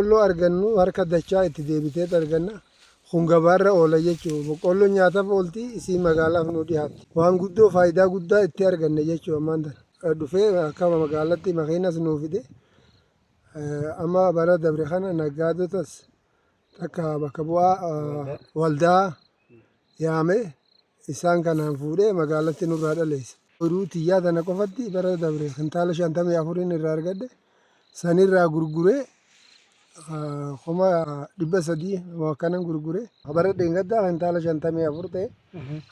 boqqolloo argannu harka dachaa itti deebitee arganna. Kun gabaarra oola jechuudha. Boqqolloo nyaataaf oolti isii magaalaaf nu dhiyaatti. Waan guddoo faayidaa guddaa itti arganne jechuudha ammaan tana. Dhufee akka magaalaatti makiinas nuu fide. Amma bara dabre kana naggaadotas takka bakka bu'aa waldaa yaame isaan kanaan fuudhee magaalatti nurraa dhaleessa. Oduu xiyyaa tana qofatti bara dabre kintaala 54 irraa argadde sanirraa gurguree kuma 300 akkanan gurguree bara dheengaddaa kintaala 54 ta'e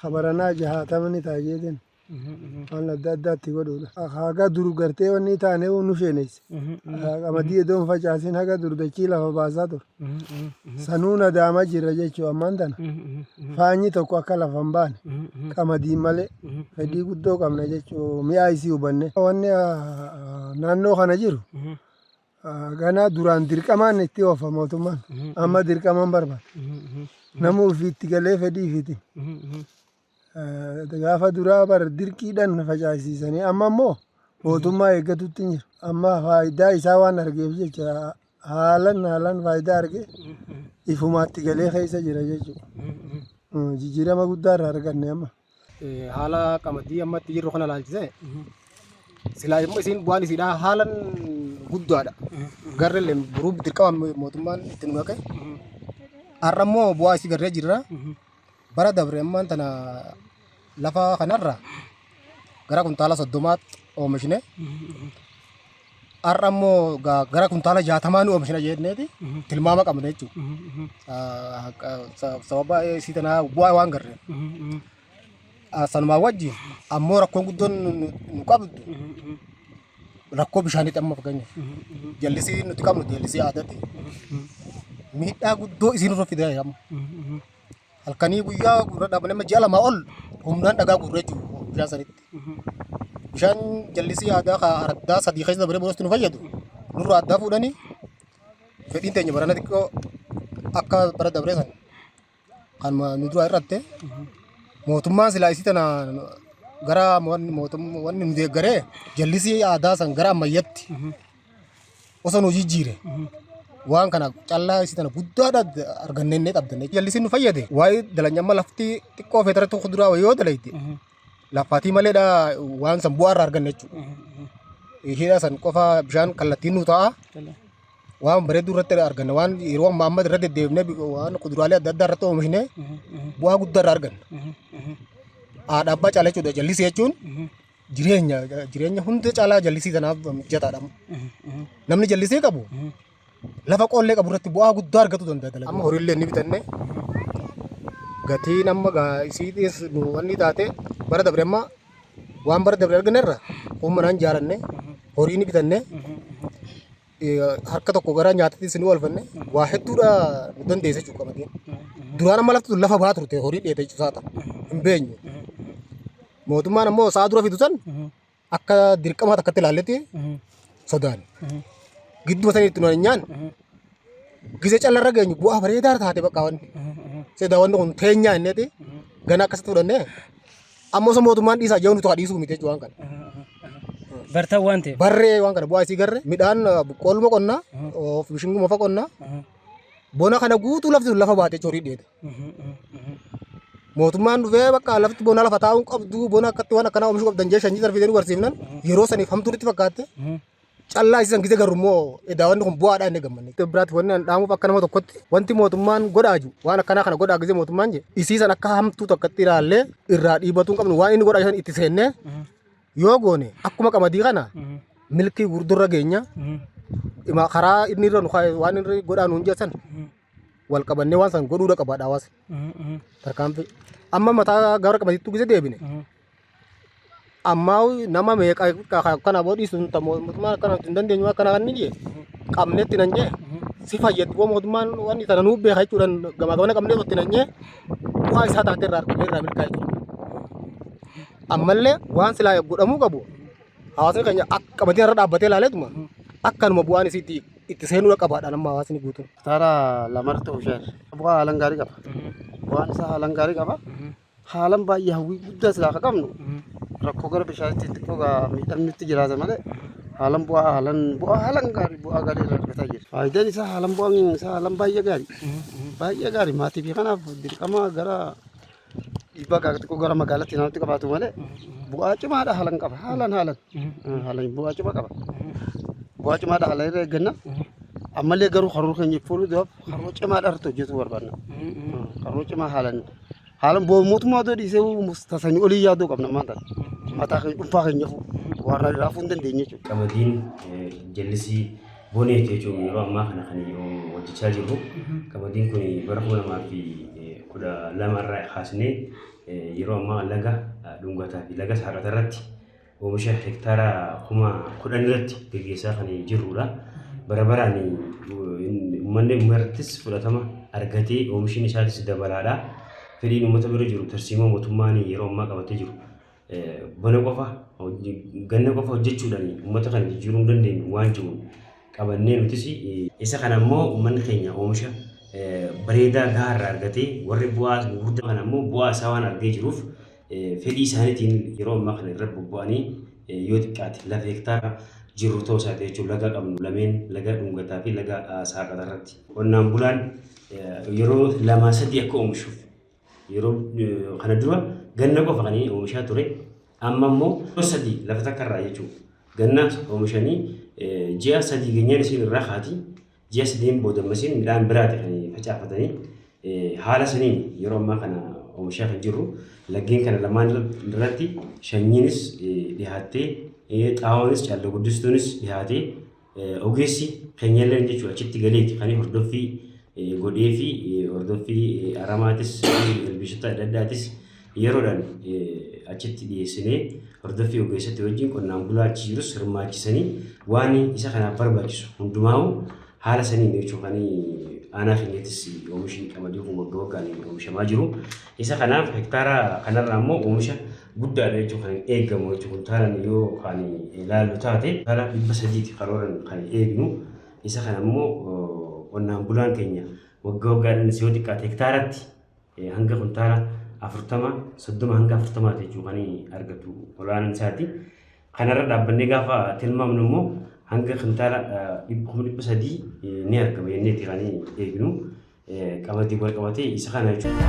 kabaranaa 60 ni ta'a jeeteen. Waan adda addaatti godhuudha. Haga dur gartee wanni taane nu sheeneesse. Qamadii iddoo facaasin haga dur dachii lafa baasaa ture. Sanuu nadaamaa jira jechuudha ammaan tana. Faanyi tokko akka lafa hin baane qamadii malee fedhii guddoo qabna jechuudha. Mi'aa isii hubanne. Wanni naannoo kana jiru ganaa duraan dirqamaan itti oofa mootummaan. Amma dirqamaan barbaada. Nama ofiitti galee fedhii ofiiti. Gaafa duraa bara dirqiidhaan facaasiisanii amma immoo mootummaa eeggatutti hin jiru. Amma faayidaa isaa waan argeef jecha haalaan faayidaa argee ifumaatti galee keessa jira jechuudha. Jijjiirama guddaa irraa arganne amma. Haala qamadii ammatti jirru kana ilaalchisee silaa immoo isiin bu'aan isiidhaa haalaan guddaadha. Garrellee buruuf dirqama mootummaan itti nu dhaqe. Har'a immoo bu'aa isii garree jirra. Bara dabre ammaan tana lafa kanarra gara kuntaala 30 oomishne har'a immoo gara kuntaala 60 nu oomishna jenneeti tilmaama qabna jechuudha. Sababa isii tana bu'aa waan garree. Sanumaa wajjin ammoo rakkoon guddoon nu qabdu rakkoo bishaaniiti amma fakkeenyaaf. Jallisii nuti qabnu jallisii aadaati. Miidhaa guddoo isiin irra fidee amma. Halkanii guyyaa gurra dhaabanii amma ji'a lamaa ol humnaan dhagaa gurree jiru bishaan sanitti. Bishaan jallisii aadaa addaa sadii keessa dabaree boodatti nu fayyadu. Nurraa addaa fuudhanii fedhiin teenya barana xiqqoo akka bara dabaree san kan nu duraa irratti mootummaan silaa isii tana gara wanni nu deeggaree jallisii aadaa san gara ammayyaatti osoo nu jijjiire. Waan kana callaa isii tana guddaadha argannee qabdanne. Jallisiin nu fayyade waa'ee dalanyamma lafti xiqqoo feetarratti kuduraa yoo dalayte lafaatii maleedha waan san bu'aa irraa arganne jechuudha. Hidha san qofa bishaan kallattiin nu ta'a. Waan bareedduu irratti arganna waan yeroo ammaa amma irra deddeebinee waan kuduraalee adda addaa irratti oomishne bu'aa guddaa irraa arganna. Haadha abbaa caalaa jechuudha jallisii jechuun jireenya hunda caalaa jallisii tanaaf mijataadha. Namni jallisii qabu lafa qollee qabu irratti bu'aa guddaa argatu danda'a. Amma horiillee ni bitanne gatiin amma isiitis wanni taate bara dabre amma waan bara dabre arganneerra uummanaan jaaranne horii ni bitanne harka tokko gara nyaatatti ni oolfanne waa hedduudha nu dandeesse jechuudha qamadeen. Duraan amma lafti lafa baa turte horii dheete jechuudha hin beenyu. Mootummaan ammoo sa'a dura fidu san akka dirqamaa takkatti ilaalletti sodaan. Gidduu sana itti nyaan gisee callarra geenyu bu'aa bareedaa taate bakka wanni seedaa wanni kun teenyaa inneeti gana akkasitti fudhannee ammoo osoo mootummaan dhiisaa jechuun nuti dhiisuu miti jechuudha waan kana. Bartaa waan ta'eef barree waan kana bu'aa isii garre midhaan boqqolloo qonnaa bishinguma fa qonnaa bona kana guutuu lafti lafa baate horii dheete. Mootummaan dhufee bakka lafti bona lafa taa'uun qabdu bona akkatti waan akkanaa oomishuu qabdan jee shanyii tarfitee nu barsiifnan yeroo saniif hamtuun itti fakkaatte. Callaa isiisan gisee garuu immoo wanni kun bu'aadha inni gammanne. Biraatti wanni dhaamuuf akka nama tokkotti wanti mootummaan godhaaju waan akkanaa kana godhaa gisee mootummaan je isiisan akka hamtuu tokkotti ilaallee irraa dhiibbatuu hin qabnu waan inni godhaa itti seennee yoo goone akkuma qamadii kana milkii gurdurra geenya karaa inni irra waan inni godhaa nuun jeessan wal qabannee waan san godhuudha qabaadha hawaasa. Tarkaanfii amma mataa gara qamadittuu gisee deebine. Amma nama meeqa kana boodhiisu mootummaan akkana hin dandeenyu akkana kan inni qabneetti nan jee si fayyadu mootummaan waan sana nuuf beeka jechuudhaan gamaa gamana qabnee otti nan jee bu'aa isaa taatee irraa argamee irraa milkaa'e jechuudha. Ammallee waan silaa godhamuu qabu hawaasni keenya qamadii irra dhaabbatee ilaaleetuma akkanuma bu'aan isiitti itti seenuu qabaadha nama hawaasni guutuun. Taara lamarta oomishee bu'aa haalaan gaarii qaba. Bu'aan isaa haalaan gaarii qaba. Haalaan baay'ee hawwii guddaa silaa akka qabnu rakkoo gara bishaanitti xiqqoo miidhamnitti jiraata malee Haalan bu'aa gaarii irraa argataa jira. Faayidaan isaa haalan baay'ee gaarii. Baay'ee gaarii maatii fi kanaaf dirqama gara dhiibbaa xiqqoo gara magaalaatti namatti qabaatu malee bu'aa cimaadha haalan qaba. Haalan bu'aa cimaa qaba. Bu'aa cimaadha haalan irra eegganna. Ammallee garuu karoora keenya fuulduuf karoora cimaadha irratti hojjetu barbaadna. Karoora cimaa haalan mootummaa otoo dhiisee tasanii olii yaaduu qabna maanta. Mataa keenya dhuunfaa keenyaaf waan raafuu hin dandeenye jechuudha. Qamadiin jallisii boneeti jechuun yeroo ammaa kana kan hojjechaa jirru. Qamadiin kun bara 2012 irraa kaasnee yeroo ammaa laga dhungataa fi laga saaqata irratti oomisha hektaara 10,000 irratti gaggeessaa kan jirrudha. Bara baraan uummanni martis fudhatama argatee oomishni isaatis dabalaadha. Fedhiin uummata bira jiru tarsiimoo mootummaan yeroo ammaa qabatee jiru. Bana qofa ganna qofa hojjechuudhaan uummata kana jijjiiruu hin dandeenyu waan jiru qabannee nutis isa kana immoo uummanni keenya oomisha bareedaa gahaa irraa argatee warri bu'aa gurguddaa kana immoo bu'aa isaa waan argee jiruuf fedhii isaaniitiin yeroo ammaa kana irra bobba'anii yoo xiqqaate lafa hektaara jirru ta'uu isaati jechuun laga qabnu lameen laga dhungataa fi laga saaqata irratti qonnaan bulaan yeroo 2-3 akka oomishuuf yeroo kana dura ganna qofa kan oomishaa ture amma immoo 3 lafa takka irraa jechuudha ganna oomishanii ji'a 3 geenyaan isin irraa kaati ji'a 3 booda masiin midhaan biraati kan facaafatanii haala saniin yeroo ammaa kana oomishaa kan jirru laggeen kana lamaan irratti shanyiinis dhihaattee xaawoonis caallo guddistuunis dhihaatee ogeessi keenyallee jechuudha achitti galeeti kan hordoffii godhee fi hordoffii aramaatis ilbiisota adda addaatis yeroodhaan achitti dhiyeessinee hordoffii ogeessatti wajjin qonnaan bulaa achi jirus hirmaachisanii waan isa kanaaf barbaachisu hundumaa'u haala saniin jechuun kan aanaa keenyattis oomishni qamadii kun waggaa waggaan oomishamaa jiru. Isa kanaaf hektaara kanarraa immoo oomisha guddaadha jechuun kan eegamu jechuun kuntaalaan yoo kan ilaallu taate karaa 300 karooran kan eegnu isa kana immoo qonnaan bulaan keenya waggaa waggaadhaan yoo xiqqaate hektaaratti hanga kuntaala 30 hanga 40 jechuun kan argatu olaanaan isaati. Kanarra dhaabbannee gaafa tilmaamnu immoo hanga kuntaala 300 ni argama jennee kan eegnu qamadii wal qabatee isa kana jechuudha.